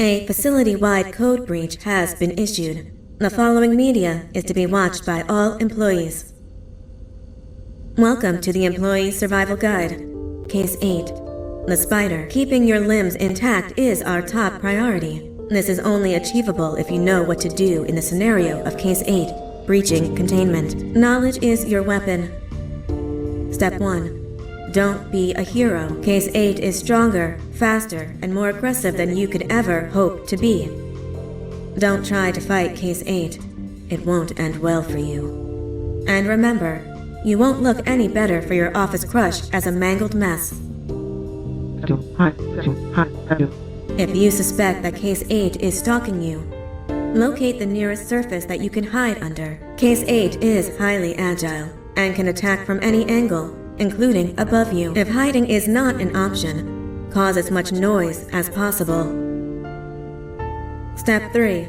A facility-wide code breach has been issued. The following media is to be watched by all employees. Welcome to the Employee Survival Guide. Case 8. The spider. Keeping your limbs intact is our top priority. This is only achievable if you know what to do in the scenario of Case 8, breaching containment. Knowledge is your weapon. Step 1. Don't be a hero. Case 8 is stronger, faster, and more aggressive than you could ever hope to be. Don't try to fight Case 8. It won't end well for you. And remember, you won't look any better for your office crush as a mangled mess. If you suspect that Case 8 is stalking you, locate the nearest surface that you can hide under. Case 8 is highly agile and can attack from any angle, including above you. If hiding is not an option, cause as much noise as possible. Step 3.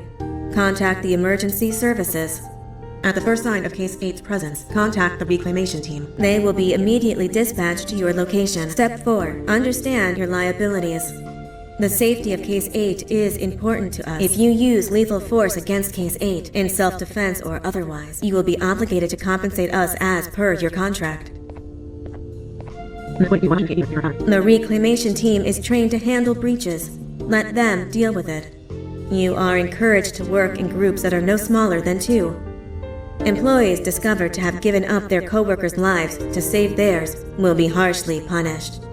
Contact the emergency services. At the first sign of Case 8's presence, contact the reclamation team. They will be immediately dispatched to your location. Step 4. Understand your liabilities. The safety of Case 8 is important to us. If you use lethal force against Case 8, in self-defense or otherwise, you will be obligated to compensate us as per your contract. The reclamation team is trained to handle breaches. Let them deal with it. You are encouraged to work in groups that are no smaller than 2. Employees discovered to have given up their co-workers' lives to save theirs will be harshly punished.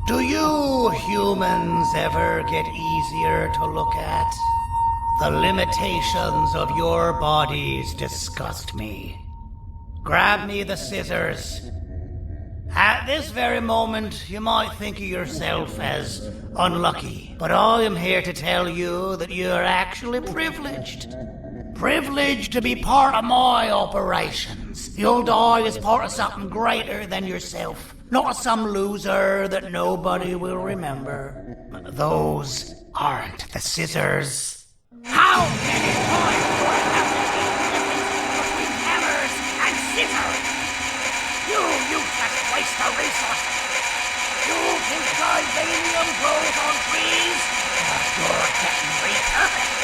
Do you humans ever get easier to look at? The limitations of your bodies disgust me. Grab me the scissors. At this very moment, you might think of yourself as unlucky, but I am here to tell you that you are actually privileged. Privileged to be part of my operations. You'll die as part of something greater than yourself. Not some loser that nobody will remember. Those aren't the scissors. How many times do I have to keep between hammers and scissors? You useless waste of resources. You think Divanium grows on trees? You're getting repurposed.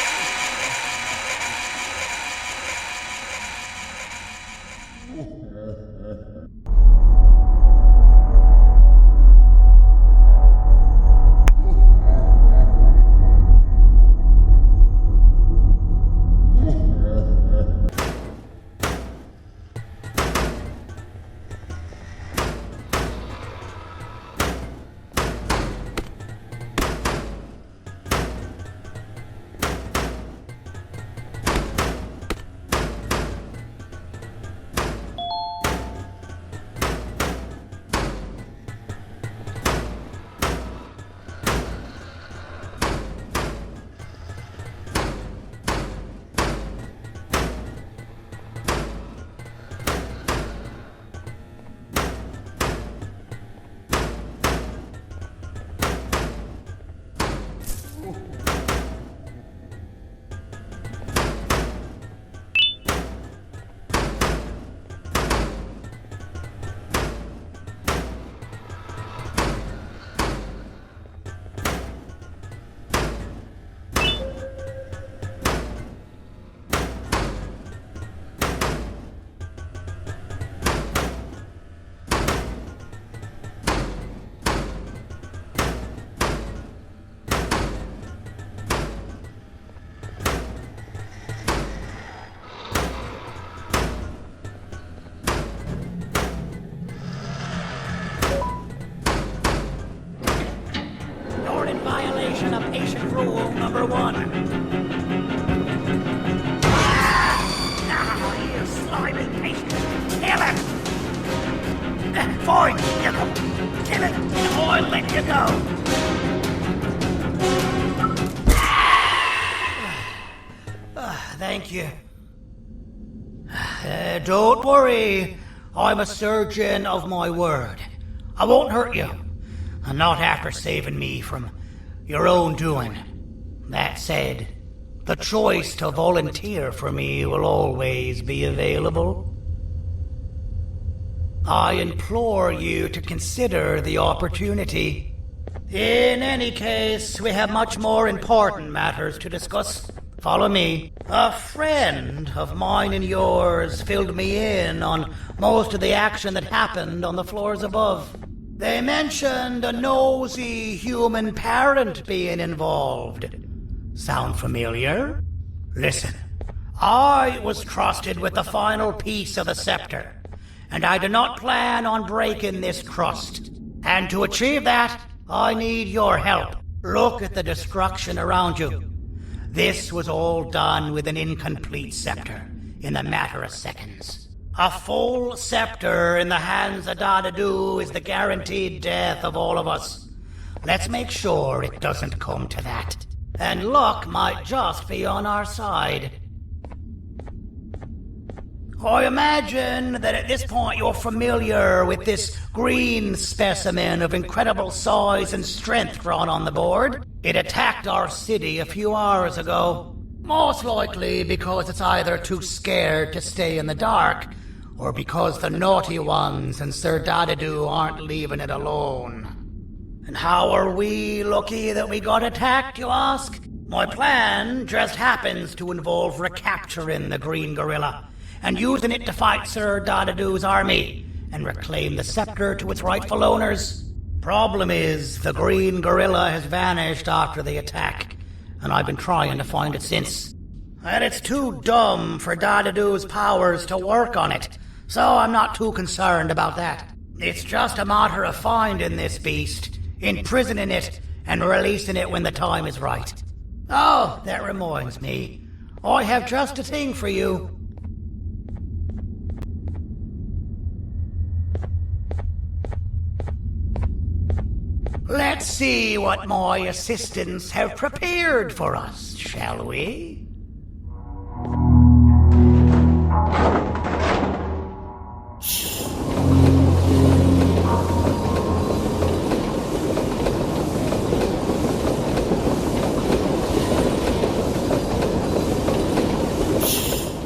thank you. Don't worry. I'm a surgeon of my word. I won't hurt you. And not after saving me from your own doing. That said, the choice to volunteer for me will always be available. I implore you to consider the opportunity. In any case, we have much more important matters to discuss. Follow me. A friend of mine and yours filled me in on most of the action that happened on the floors above. They mentioned a nosy human parent being involved. Sound familiar? Listen, I was trusted with the final piece of the scepter, and I do not plan on breaking this trust. And to achieve that, I need your help. Look at the destruction around you. This was all done with an incomplete scepter in a matter of seconds. A full scepter in the hands of Dadadu is the guaranteed death of all of us. Let's make sure it doesn't come to that. And luck might just be on our side. I imagine that at this point you're familiar with this green specimen of incredible size and strength drawn on the board. It attacked our city a few hours ago. Most likely because it's either too scared to stay in the dark, or because the naughty ones and Sir Dadadu aren't leaving it alone. And how are we lucky that we got attacked, you ask? My plan just happens to involve recapturing the green gorilla and using it to fight Sir Dadadu's army and reclaim the scepter to its rightful owners. Problem is, the green gorilla has vanished after the attack, and I've been trying to find it since. And it's too dumb for Dadadu's powers to work on it, so I'm not too concerned about that. It's just a matter of finding this beast, imprisoning it, and releasing it when the time is right. Oh, that reminds me. I have just a thing for you. Let's see what my assistants have prepared for us, shall we?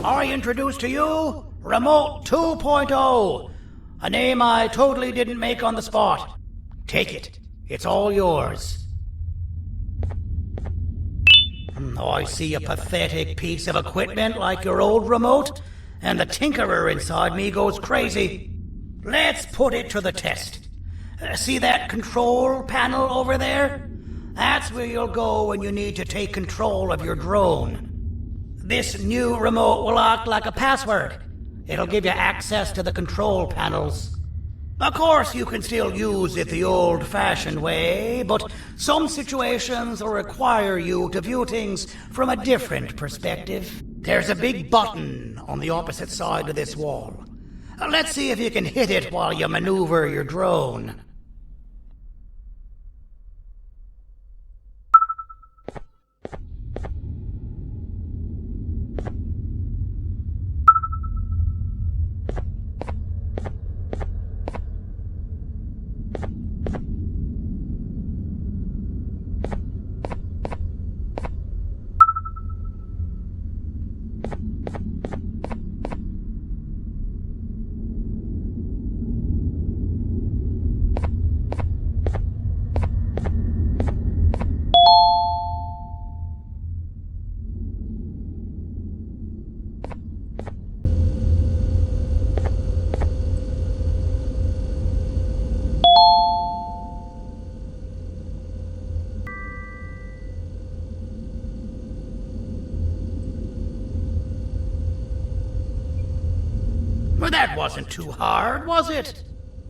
I introduce to you Remote 2.0, a name I totally didn't make on the spot. Take it. It's all yours. I see a pathetic piece of equipment like your old remote, and the tinkerer inside me goes crazy. Let's put it to the test. See that control panel over there? That's where you'll go when you need to take control of your drone. This new remote will act like a password. It'll give you access to the control panels. Of course, you can still use it the old-fashioned way, but some situations will require you to view things from a different perspective. There's a big button on the opposite side of this wall. Let's see if you can hit it while you maneuver your drone. Well, that wasn't too hard, was it?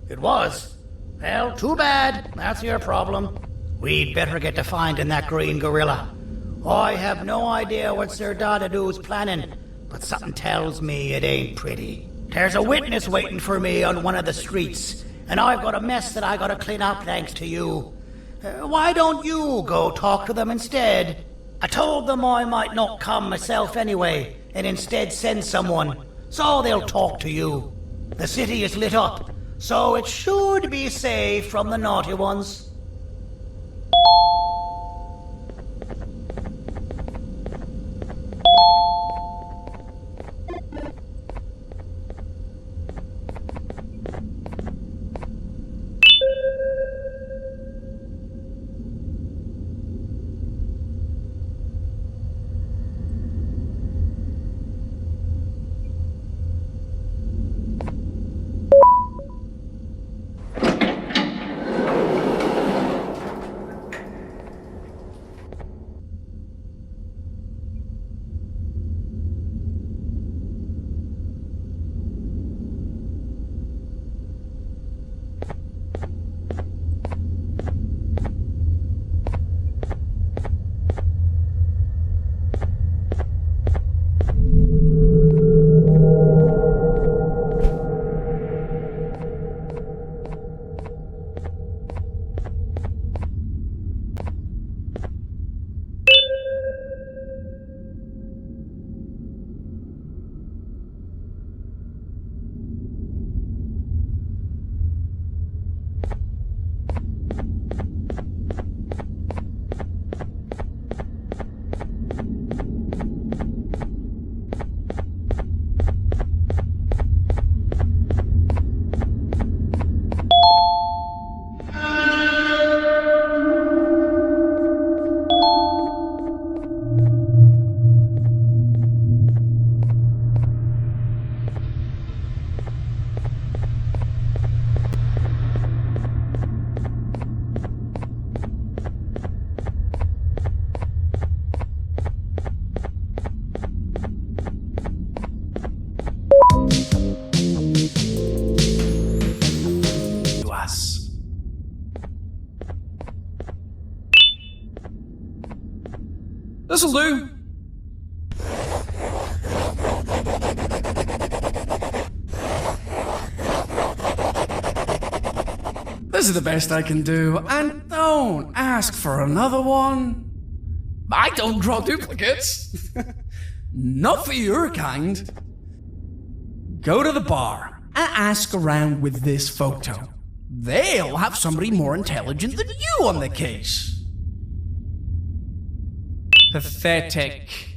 It was. Well, too bad. That's your problem. We'd better get to finding that green gorilla. I have no idea what Sir Dadadu's planning, but something tells me it ain't pretty. There's a witness waiting for me on one of the streets, and I've got a mess that I gotta clean up thanks to you. Why don't you go talk to them instead? I told them I might not come myself anyway, and instead send someone, so they'll talk to you. The city is lit up, so it should be safe from the naughty ones. This'll do. This is the best I can do, and don't ask for another one. I don't draw duplicates. Not for your kind. Go to the bar and ask around with this photo. They'll have somebody more intelligent than you on the case. Pathetic.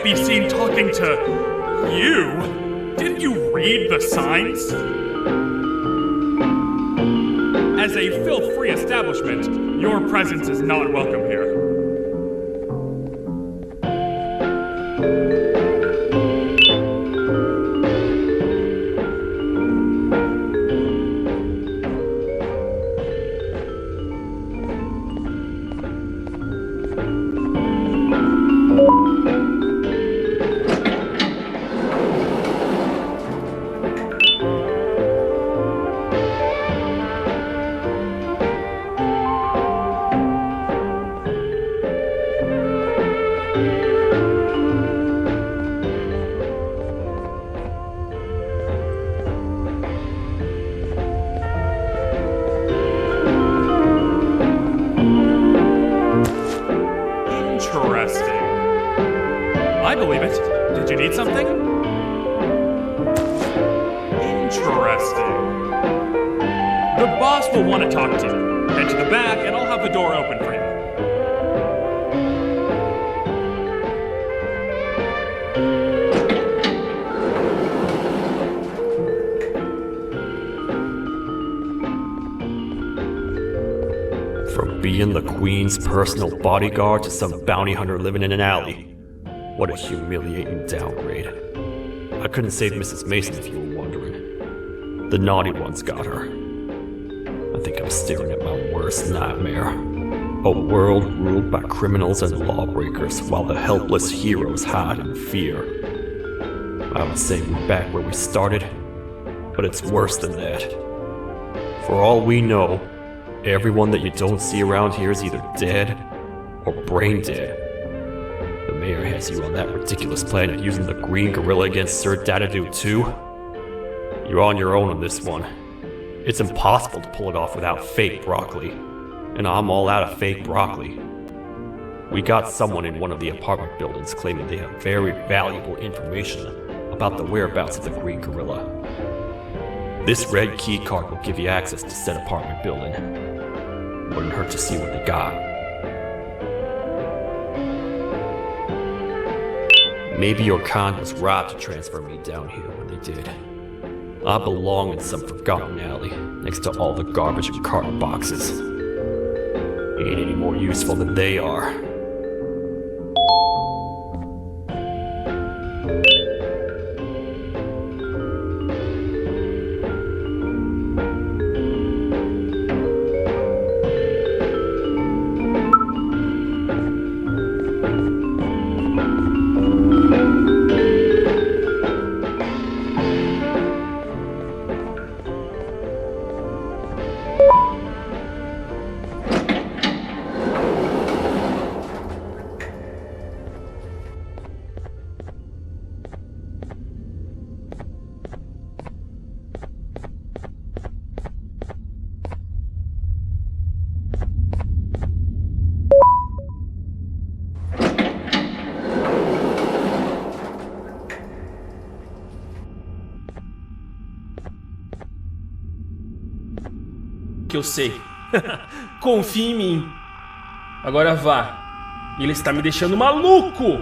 Be seen talking to you? Didn't you read the signs? As a filth-free establishment, your presence is not welcome here. something? Interesting. The boss will want to talk to you. Head to the back and I'll have the door open for you. From being the Queen's personal bodyguard to some bounty hunter living in an alley. What a humiliating downgrade. I couldn't save Mrs. Mason if you were wondering. The naughty ones got her. I think I'm staring at my worst nightmare. A world ruled by criminals and lawbreakers while the helpless heroes hide in fear. I would say we're back where we started, but it's worse than that. For all we know, everyone that you don't see around here is either dead or brain dead. The mayor has you on that ridiculous plan of using the green gorilla against Sir Dadadoo too. You're on your own on this one. It's impossible to pull it off without fake broccoli. And I'm all out of fake broccoli. We got someone in one of the apartment buildings claiming they have very valuable information about the whereabouts of the green gorilla. This red key card will give you access to said apartment building. Wouldn't hurt to see what they got. Maybe your kind was right to transfer me down here when they did. I belong in some forgotten alley next to all the garbage and carton boxes. Ain't any more useful than they are. Que eu sei. Confie em mim. Agora vá. Ele está me deixando maluco!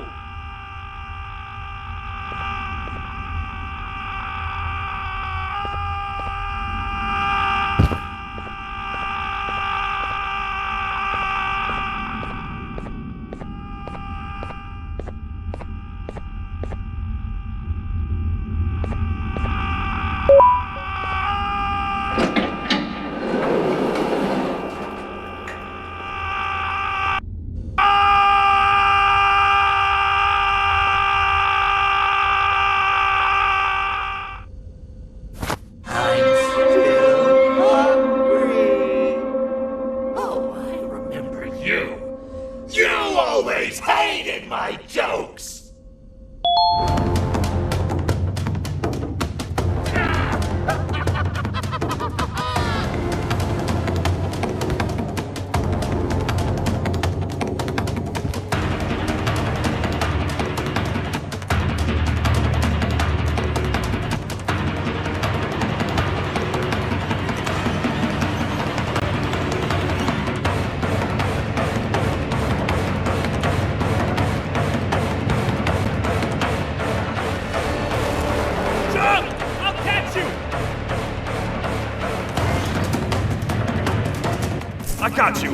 Got you.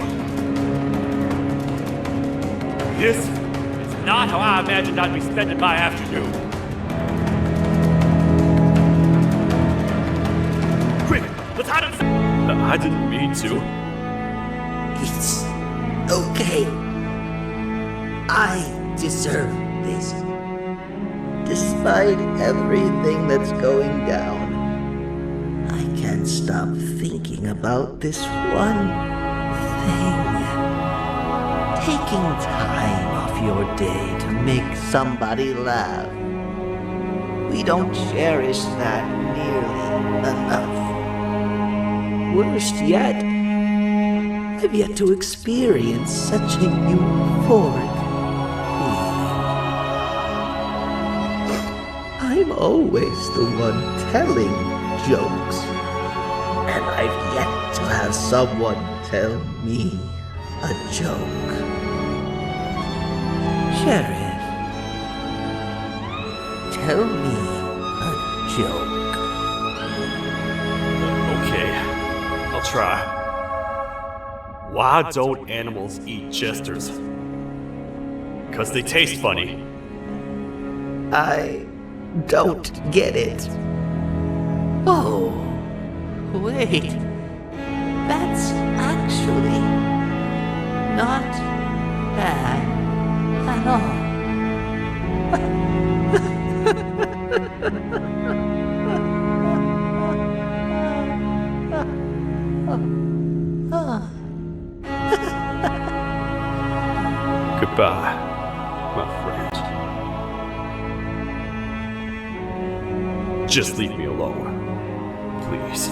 This is not how I imagined I'd be spending my afternoon. Quick, let's hide him. I didn't mean to. It's okay. I deserve this. Despite everything that's going down, I can't stop thinking about this one thing. Taking time off your day to make somebody laugh. We don't cherish that nearly enough. Worst yet, I've yet to experience such a euphoric feeling. I'm always the one telling jokes. And I've yet to have someone tell me a joke. Sheriff, tell me a joke. Okay, I'll try. Why don't animals eat jesters? 'Cause they taste funny. I don't get it. Oh, wait. That's actually not bad at all. Goodbye, my friend. Just leave me alone, please.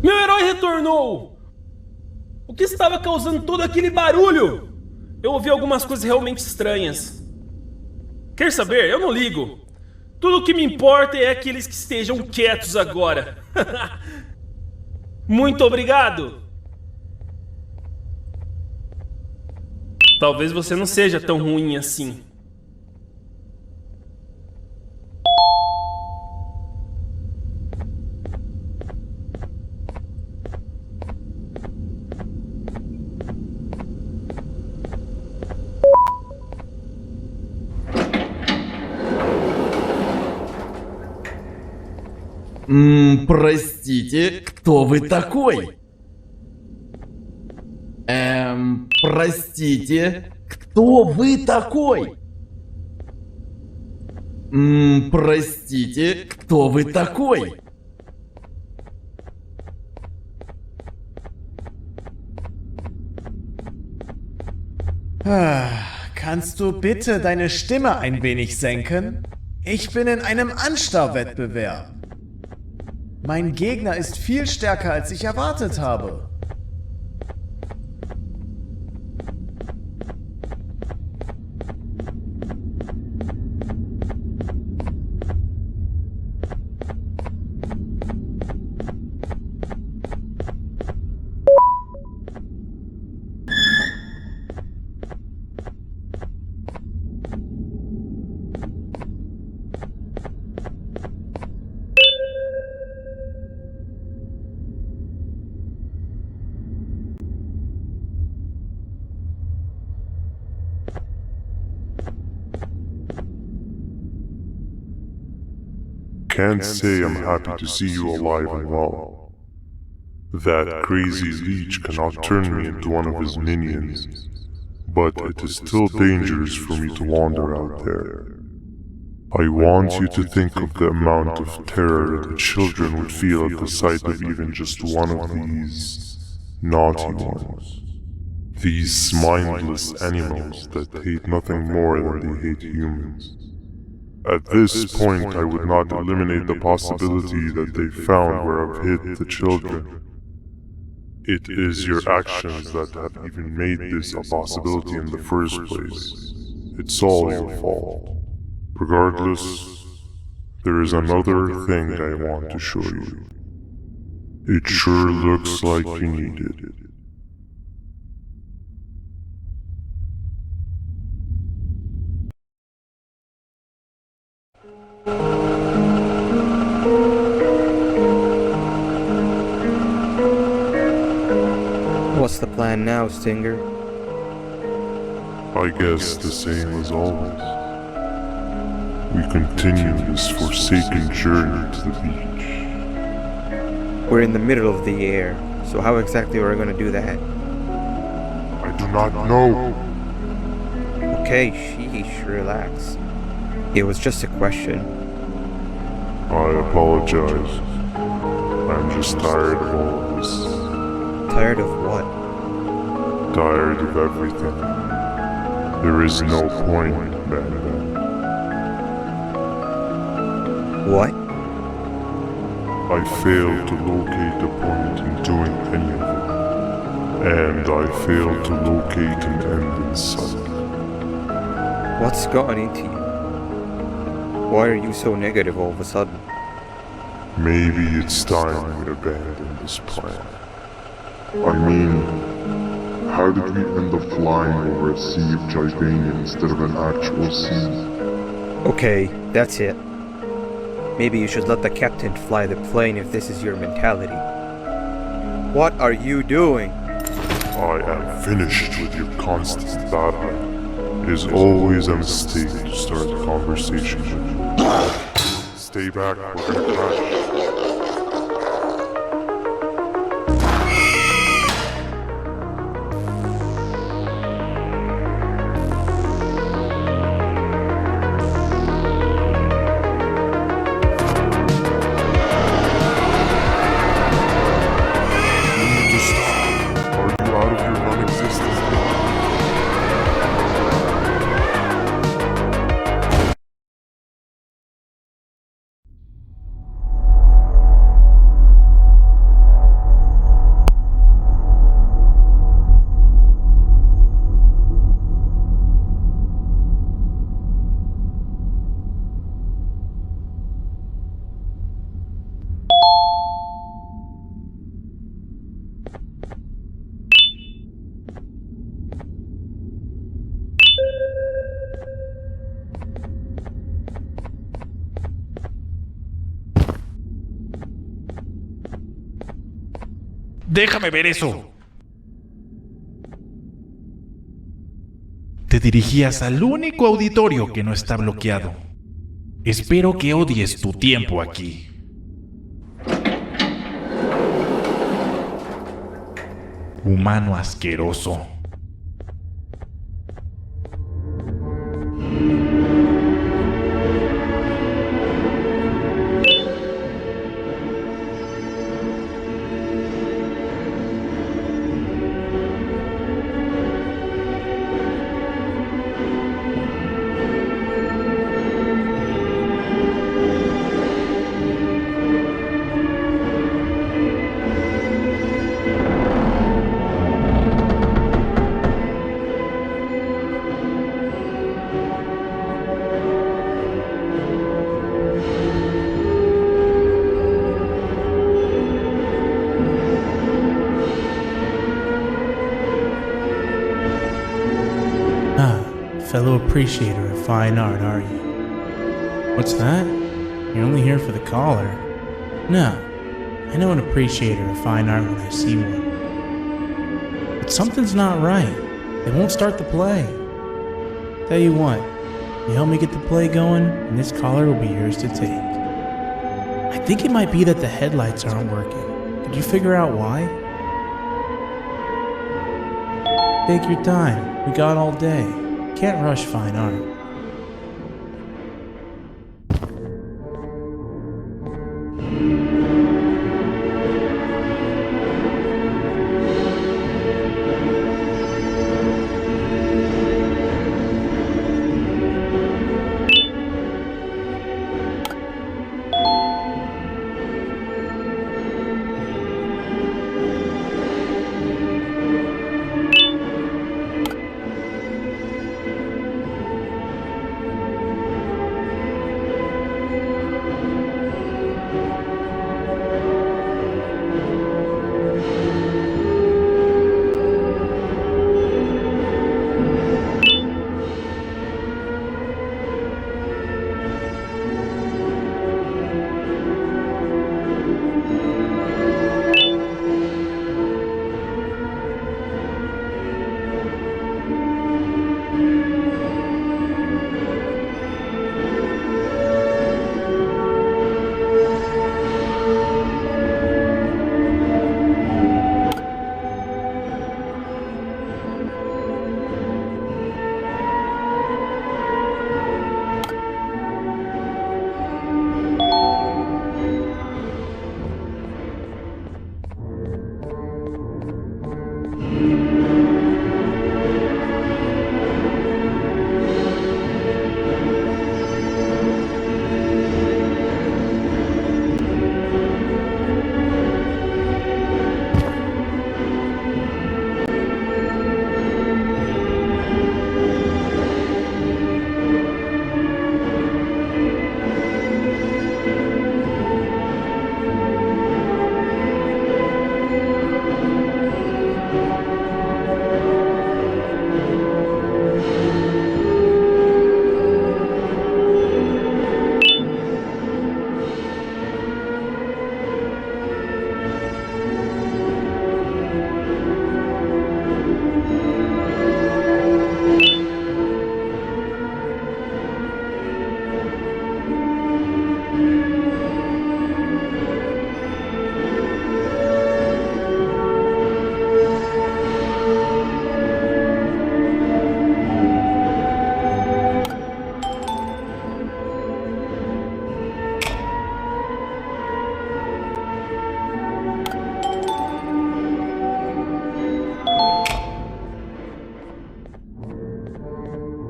Meu herói retornou! O que estava causando todo aquele barulho? Eu ouvi algumas coisas realmente estranhas. Quer saber? Eu não ligo. Tudo o que me importa é aqueles que estejam quietos agora. Muito obrigado! Talvez você não seja tão ruim assim. Простите, кто вы такой? Простите, кто вы такой? Простите, кто вы такой? Kannst du bitte deine Stimme ein wenig senken? Ich bin in einem Anstarrwettbewerb. Mein Gegner ist viel stärker, als ich erwartet habe. Can't say I'm happy to see you alive and well. That crazy leech cannot turn me into one of his minions, but it is still dangerous for me to wander out there. I want you to think of the amount of terror the children would feel at the sight of even just one of these naughty ones. These mindless animals that hate nothing more than they hate humans. At this point, I would not eliminate the possibility that they found where I've hid the children. It is your actions that have even made this a possibility in the first place. It's all your fault. Regardless, there is another thing I want to show you. It sure looks like you need it. plan now, Stinger? I guess the same as always. We continue this forsaken journey to the beach. We're in the middle of the air, so how exactly are we going to do that? I do not know. Okay, sheesh, relax. It was just a question. I apologize. I'm just tired of all of this. Tired of what? Tired of everything. There is no point, Banban. What? I failed to locate a point in doing any of it. And I failed to locate an end in sight. What's gotten into you? Why are you so negative all of a sudden? Maybe it's time we abandon this plan. I mean, how did we end up flying over a sea of Jivania instead of an actual sea? Okay, that's it. Maybe you should let the captain fly the plane if this is your mentality. What are you doing? I am finished with your constant babbling. It is always a mistake to start a conversation with you. Stay back, we're gonna crash. Déjame ver eso. Te dirigías al único auditorio que no está bloqueado. Espero que odies tu tiempo aquí. Humano asqueroso. Fellow appreciator of fine art, are you? What's that? You're only here for the collar. No, I know an appreciator of fine art when I see one. But something's not right. They won't start the play. Tell you what, you help me get the play going, and this collar will be yours to take. I think it might be that the headlights aren't working. Did you figure out why? Take your time. We got all day. Can't rush fine art.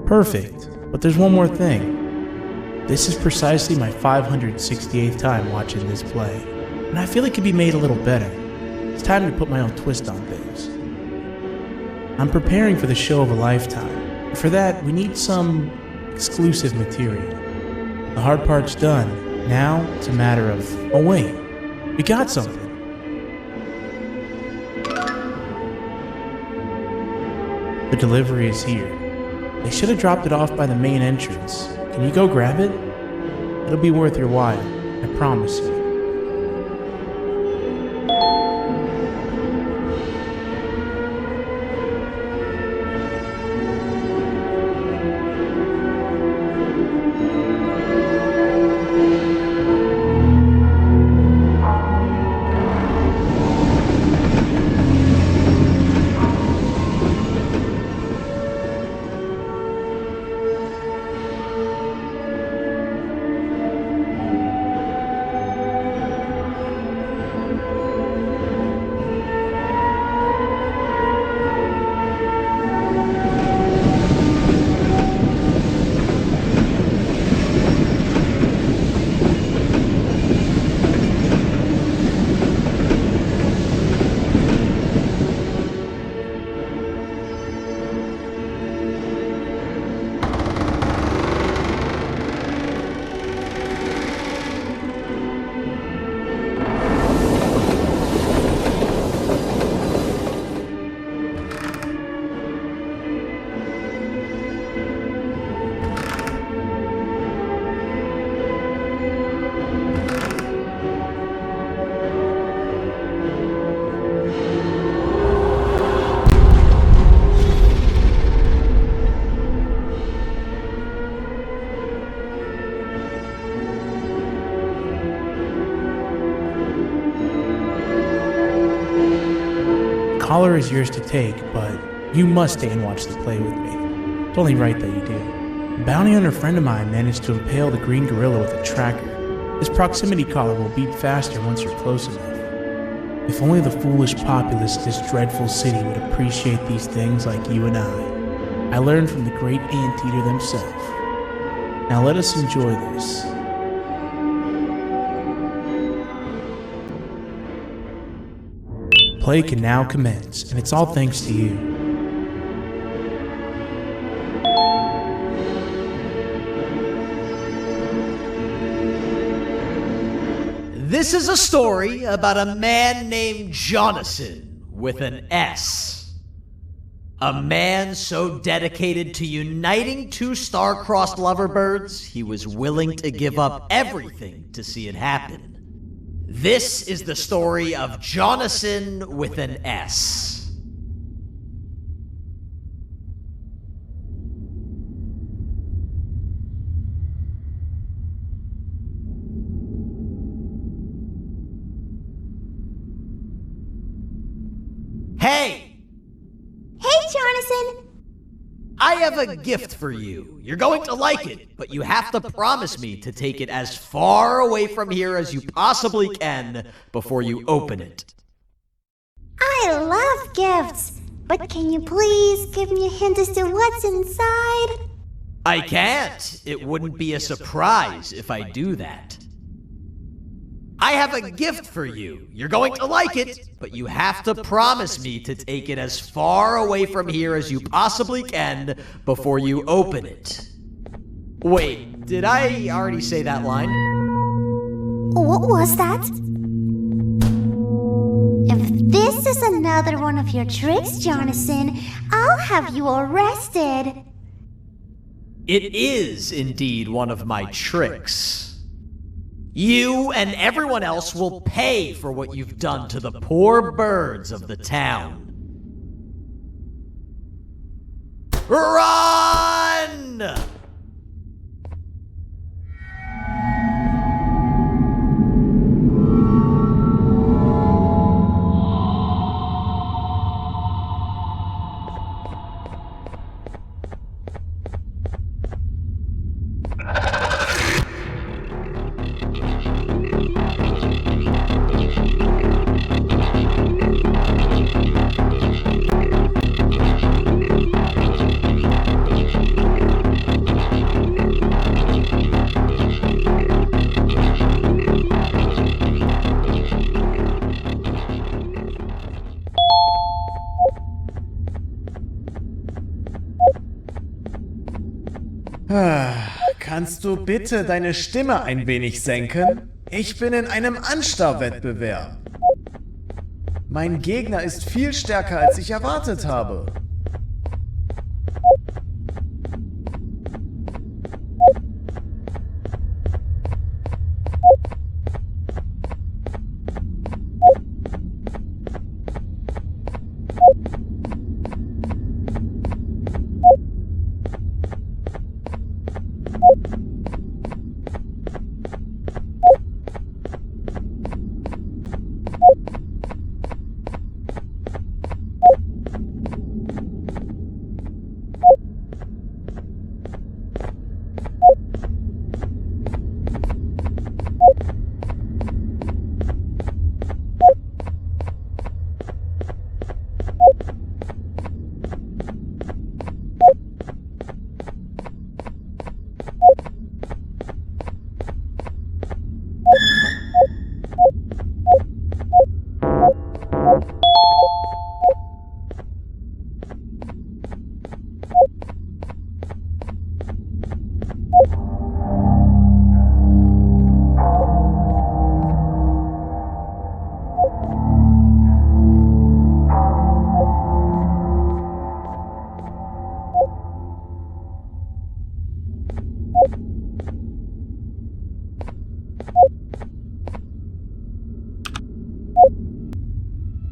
Perfect. But there's one more thing. This is precisely my 568th time watching this play, and I feel it could be made a little better. It's time to put my own twist on things. I'm preparing for the show of a lifetime. For that, we need some exclusive material. The hard part's done. Now, it's a matter of, oh wait, we got something. The delivery is here. They should have dropped it off by the main entrance. Can you go grab it? It'll be worth your while, I promise you. Collar is yours to take, but you must stay and watch the play with me. It's only right that you do. A bounty hunter friend of mine managed to impale the green gorilla with a tracker. This proximity collar will beat faster once you're close enough. If only the foolish populace of this dreadful city would appreciate these things like you and I learned from the great anteater themselves. Now let us enjoy this. Play can now commence, and it's all thanks to you. This is a story about a man named Jonathan with an S. A man so dedicated to uniting two star-crossed loverbirds, he was willing to give up everything to see it happen. This is the story of Jonathan with an S. Hey! Hey, Jonathan! I have a gift for you. You're going to like it, but you have to promise me to take it as far away from here as you possibly can before you open it. I love gifts, but can you please give me a hint as to what's inside? I can't. It wouldn't be a surprise if I do that. I have a gift for you. You're going to like it, but you have to promise me to take it as far away from here as you possibly can before you open it. Wait, did I already say that line? What was that? If this is another one of your tricks, Jonathan, I'll have you arrested. It is indeed one of my tricks. You and everyone else will pay for what you've done to the poor birds of the town. Run! Kannst du bitte deine Stimme ein wenig senken? Ich bin in einem Anstarrwettbewerb. Mein Gegner ist viel stärker, als ich erwartet habe.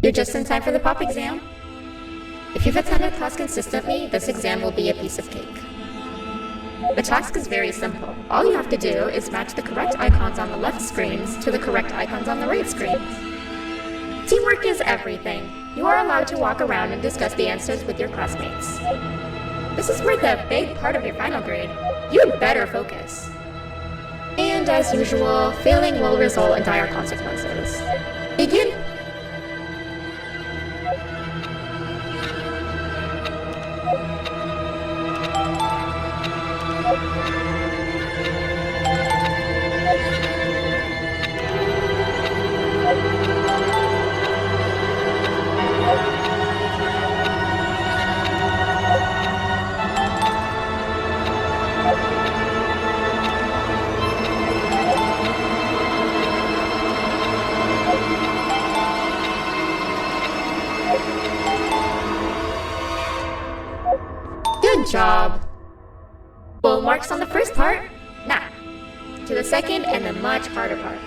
You're just in time for the pop exam. If you've attended class consistently, this exam will be a piece of cake. The task is very simple. All you have to do is match the correct icons on the left screens to the correct icons on the right screens. Teamwork is everything. You are allowed to walk around and discuss the answers with your classmates. This is where the big part of your final grade. You'd better focus. And as usual, failing will result in dire consequences. Begin. Good job. Full marks on the first part. Now, to the second and the much harder part.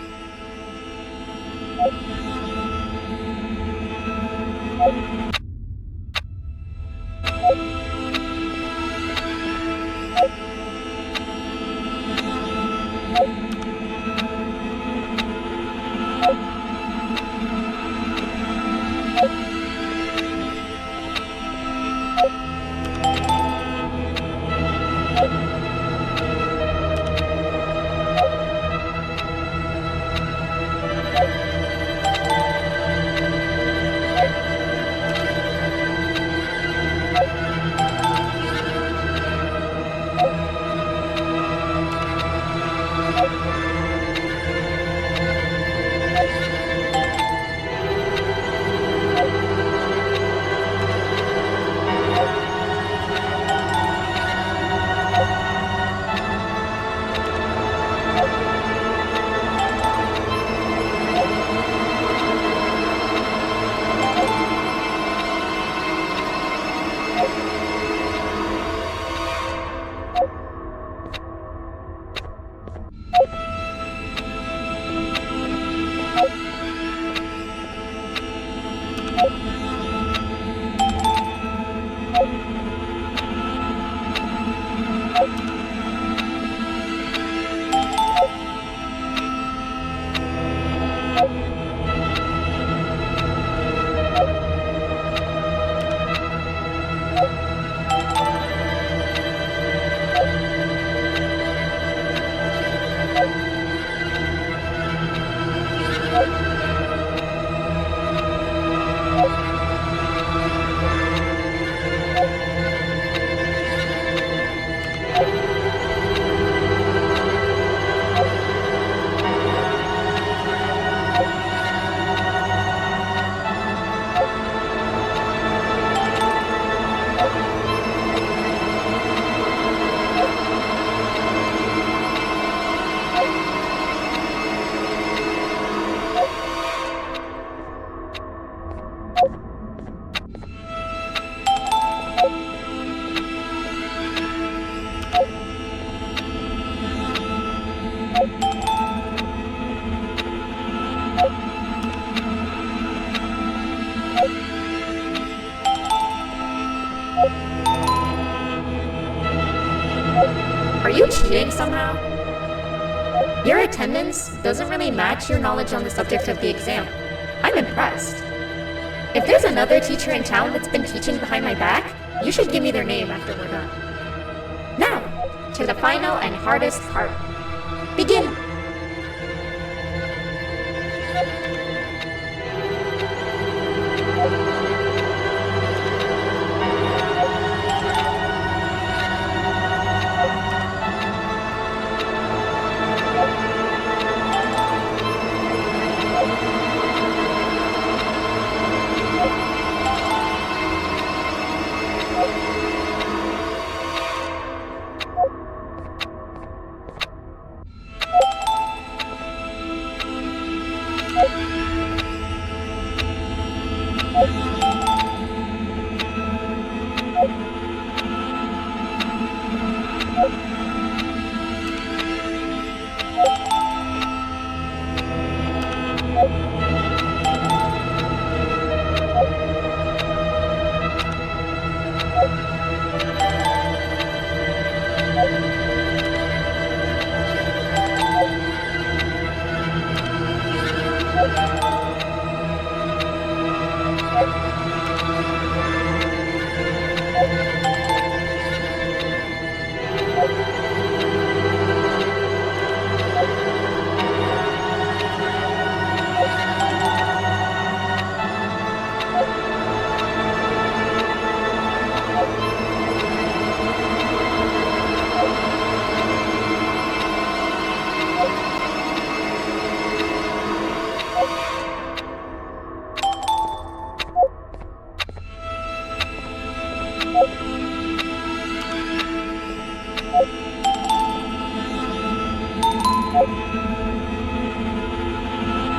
Are you cheating somehow? Your attendance doesn't really match your knowledge on the subject of the exam. I'm impressed. If there's another teacher in town that's been teaching behind my back, you should give me their name after we're done. Now, to the final and hardest part. Begin!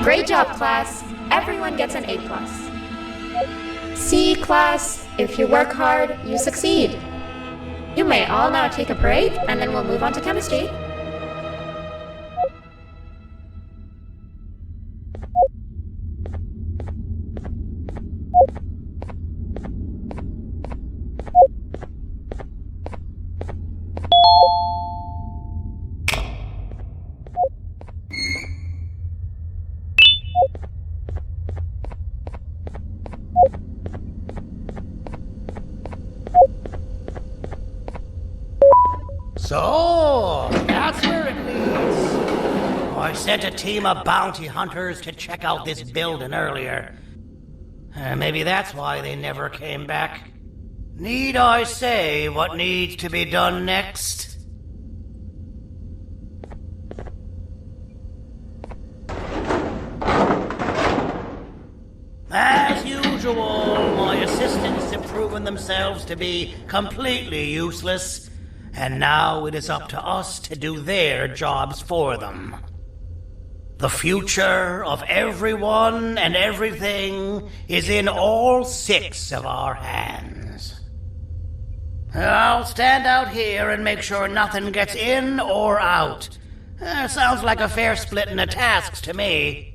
Great job, class. Everyone gets an A+. C, class. If you work hard, you succeed. You may all now take a break, and then we'll move on to chemistry. So, that's where it leads. I sent a team of bounty hunters to check out this building earlier. Maybe that's why they never came back. Need I say what needs to be done next? As usual, my assistants have proven themselves to be completely useless. And now it is up to us to do their jobs for them. The future of everyone and everything is in all 6 of our hands. I'll stand out here and make sure nothing gets in or out. Sounds like a fair splitting of tasks to me.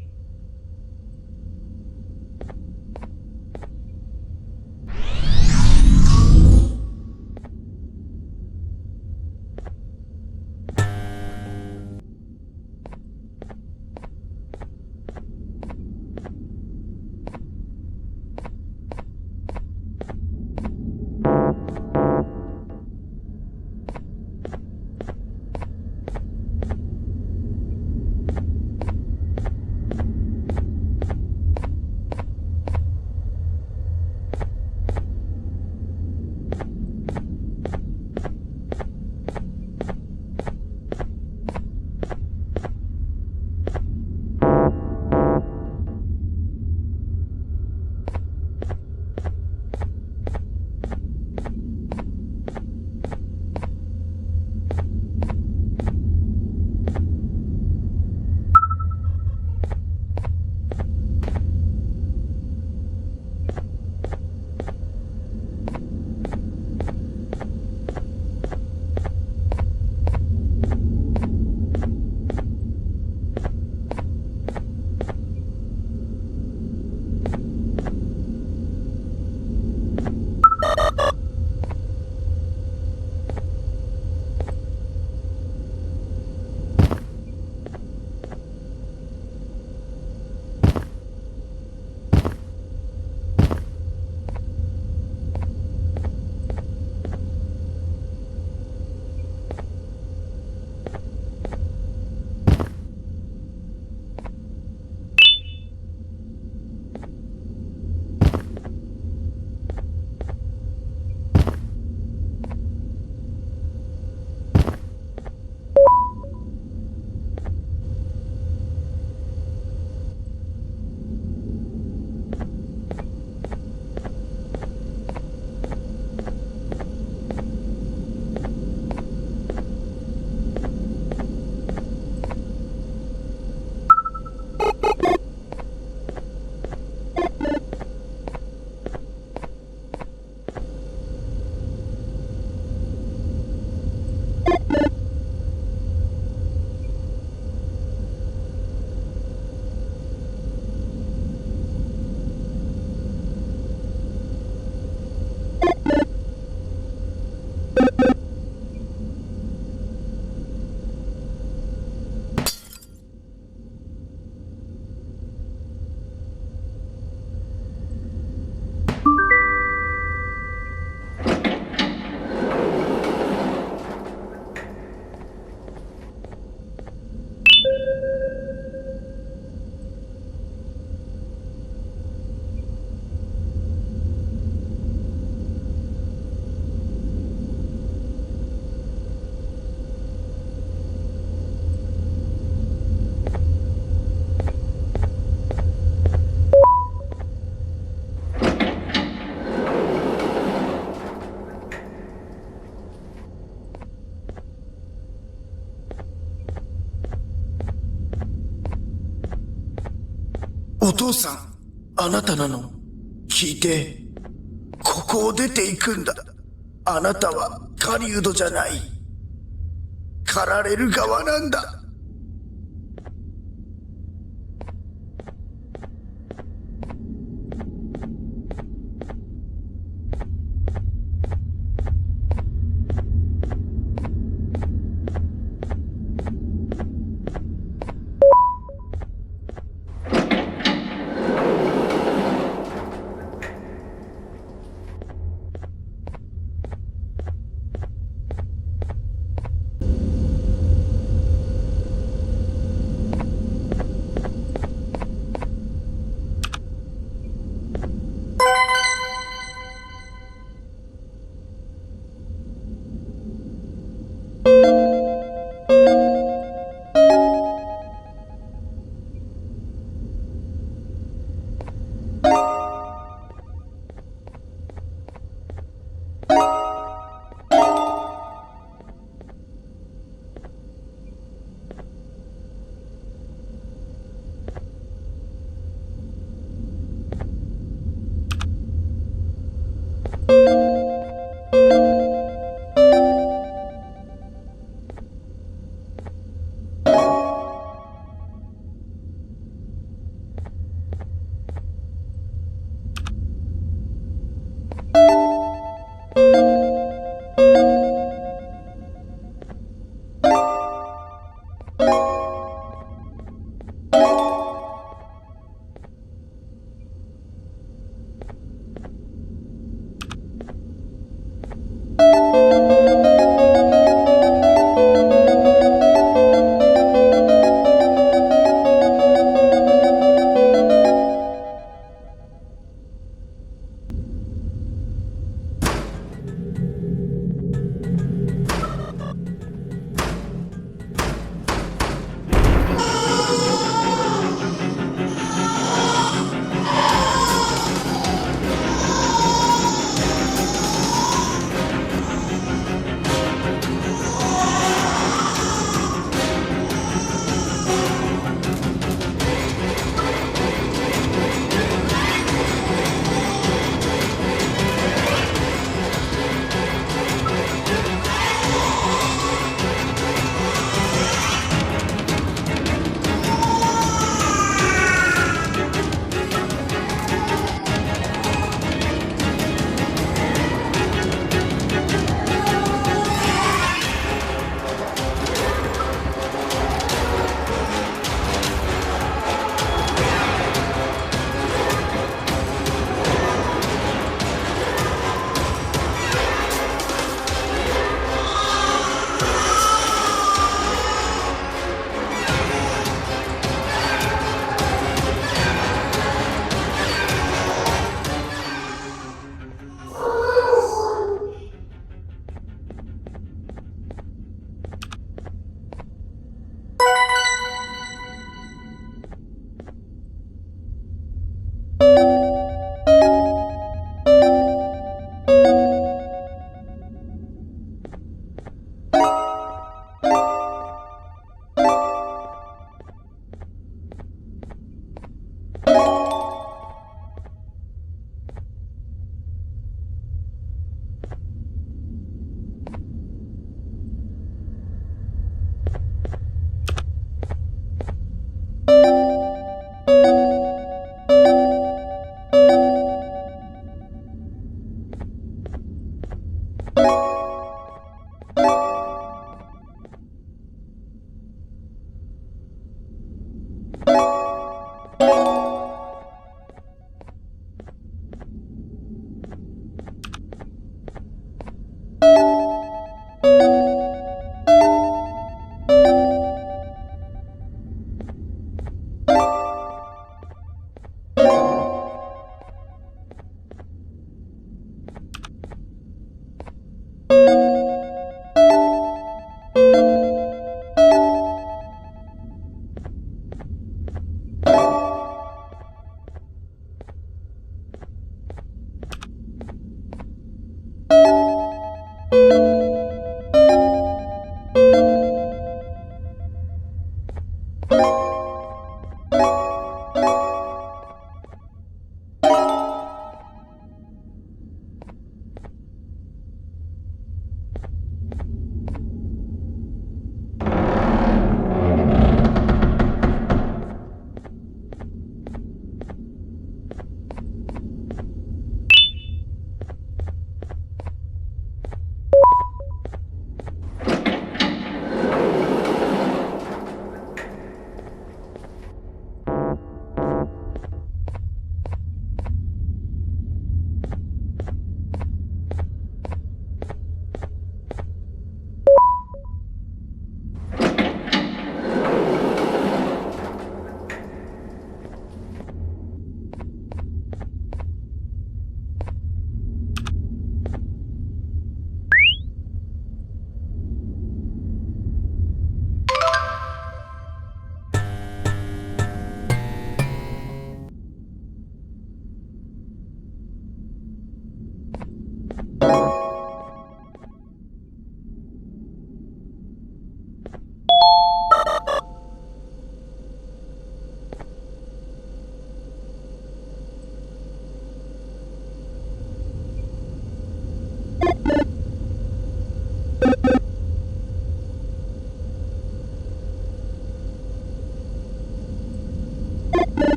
お父さん、あなたなの？聞いて。ここを出ていくんだ。あなたは狩人じゃない。狩られる側なんだ。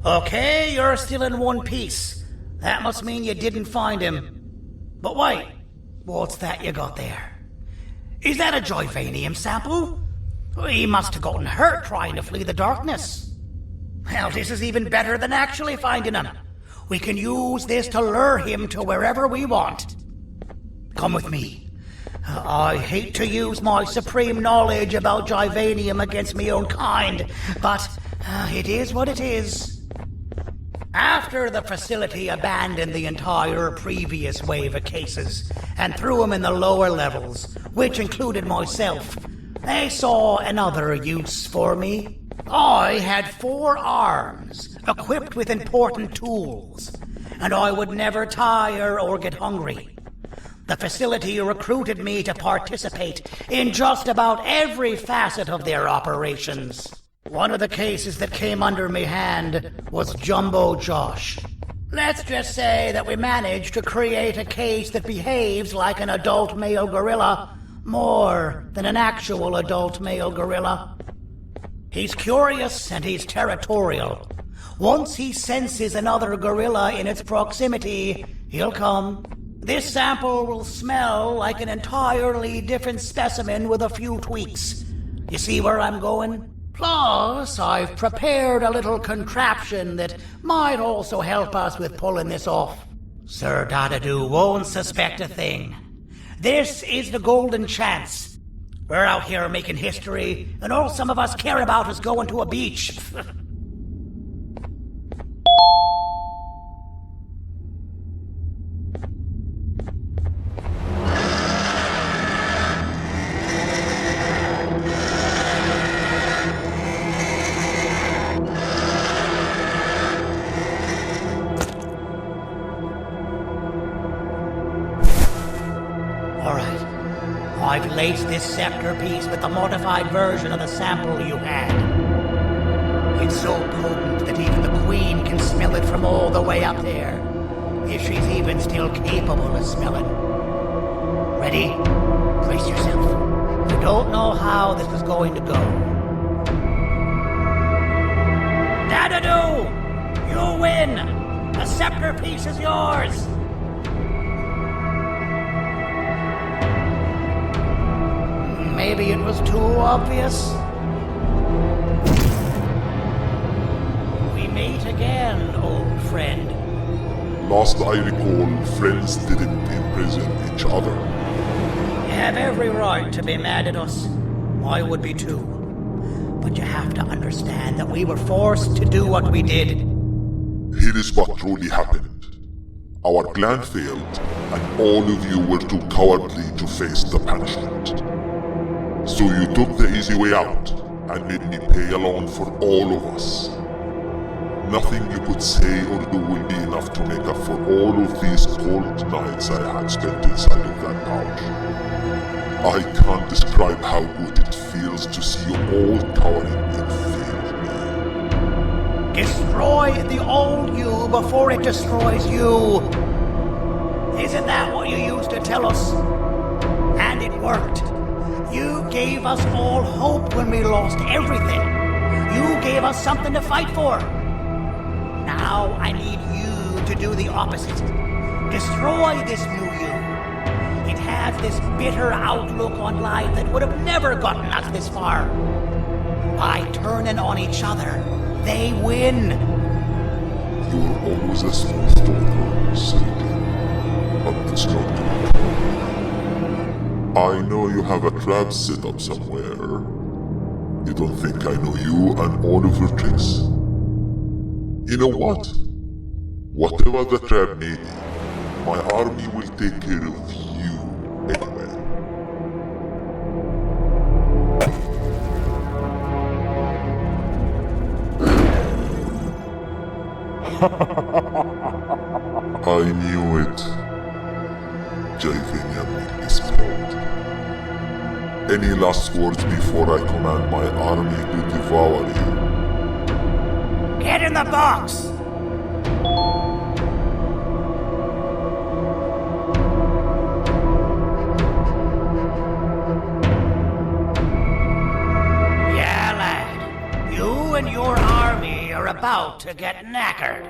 Okay, you're still in one piece. That must mean you didn't find him. But wait, what's that you got there? Is that a Joyvanium sample? He must have gotten hurt trying to flee the darkness. Well, this is even better than actually finding him. We can use this to lure him to wherever we want. Come with me. I hate to use my supreme knowledge about Joyvanium against my own kind, but it is what it is. After the facility abandoned the entire previous wave of cases and threw them in the lower levels, which included myself, they saw another use for me. I had 4 arms, equipped with important tools, and I would never tire or get hungry. The facility recruited me to participate in just about every facet of their operations. One of the cases that came under me hand was Jumbo Josh. Let's just say that we managed to create a case that behaves like an adult male gorilla, more than an actual adult male gorilla. He's curious and he's territorial. Once he senses another gorilla in its proximity, he'll come. This sample will smell like an entirely different specimen with a few tweaks. You see where I'm going? Plus, I've prepared a little contraption that might also help us with pulling this off. Sir Dadadoo won't suspect a thing. This is the golden chance. We're out here making history, and all some of us care about is going to a beach. I've laced this scepter piece with the modified version of the sample you had. It's so potent that even the Queen can smell it from all the way up there, if she's even still capable of smelling. Ready? Brace yourself. You don't know how this is going to go. Dadadoo! You win! The scepter piece is yours! Maybe it was too obvious. We meet again, old friend. Last I recall, friends didn't imprison each other. You have every right to be mad at us. I would be too. But you have to understand that we were forced to do what we did. Here is what truly happened. Our plan failed, and all of you were too cowardly to face the punishment. So you took the easy way out, and made me pay along for all of us. Nothing you could say or do will be enough to make up for all of these cold nights I had spent inside of that pouch. I can't describe how good it feels to see you all cowering in fear of me. Destroy the old you before it destroys you. Isn't that what you used to tell us? And it worked. You gave us all hope when we lost everything. You gave us something to fight for. Now I need you to do the opposite. Destroy this new you. It has this bitter outlook on life that would have never gotten us this far. By turning on each other, they win. You were always a smooth talker, Silky. But it's not true. I know you have a trap set up somewhere. You don't think I know you and all of your tricks? You know what? Whatever the trap may be, my army will take care of you anyway. I knew it. Jivenia made me spelled. Any last words before I command my army to devour you? Get in the box! Yeah, lad. You and your army are about to get knackered.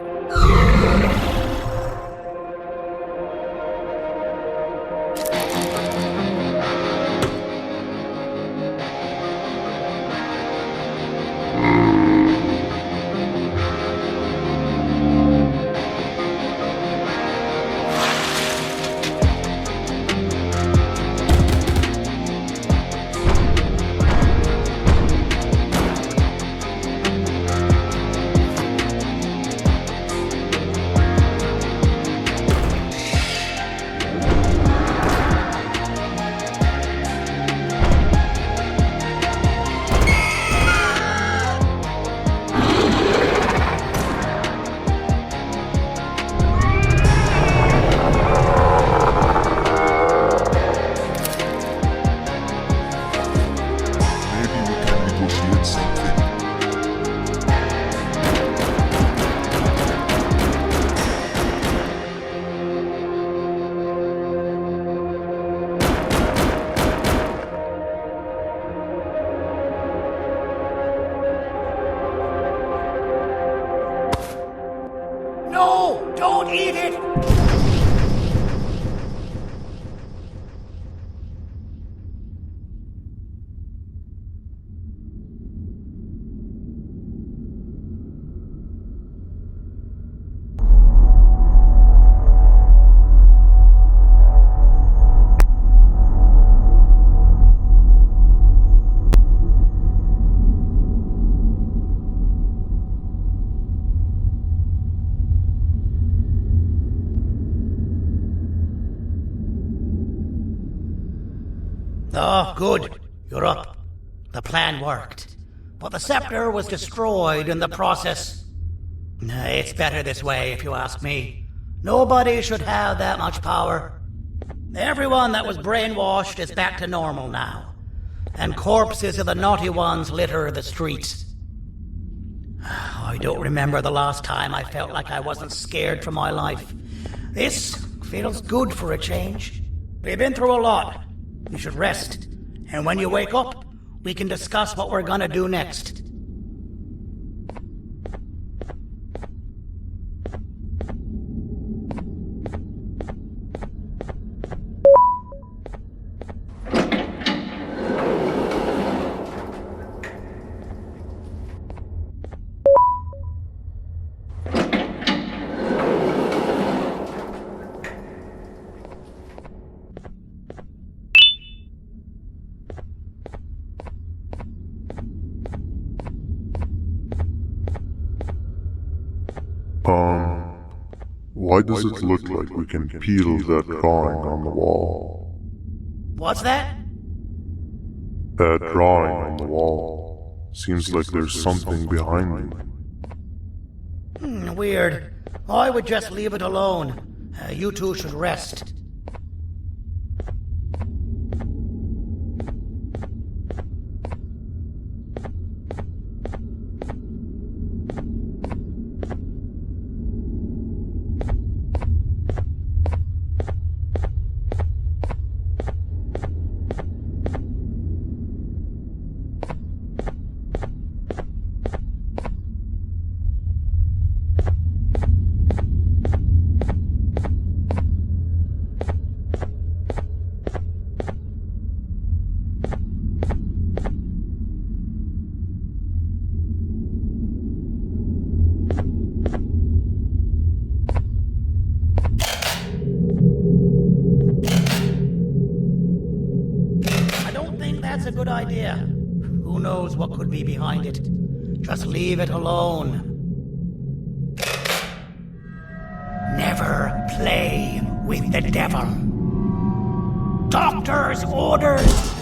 No! Don't eat it! Oh, good. You're up. The plan worked. But the scepter was destroyed in the process. It's better this way, if you ask me. Nobody should have that much power. Everyone that was brainwashed is back to normal now. And corpses of the naughty ones litter the streets. I don't remember the last time I felt like I wasn't scared for my life. This feels good for a change. We've been through a lot. You should rest. And when you wake up, we can discuss what we're gonna do next. Why does it look like we can peel that drawing on the wall? What's that? That drawing on the wall. Seems like there's something behind it. Weird. I would just leave it alone. You two should rest. A good idea. Who knows what could be behind it? Just leave it alone. Never play with the devil. Doctor's orders!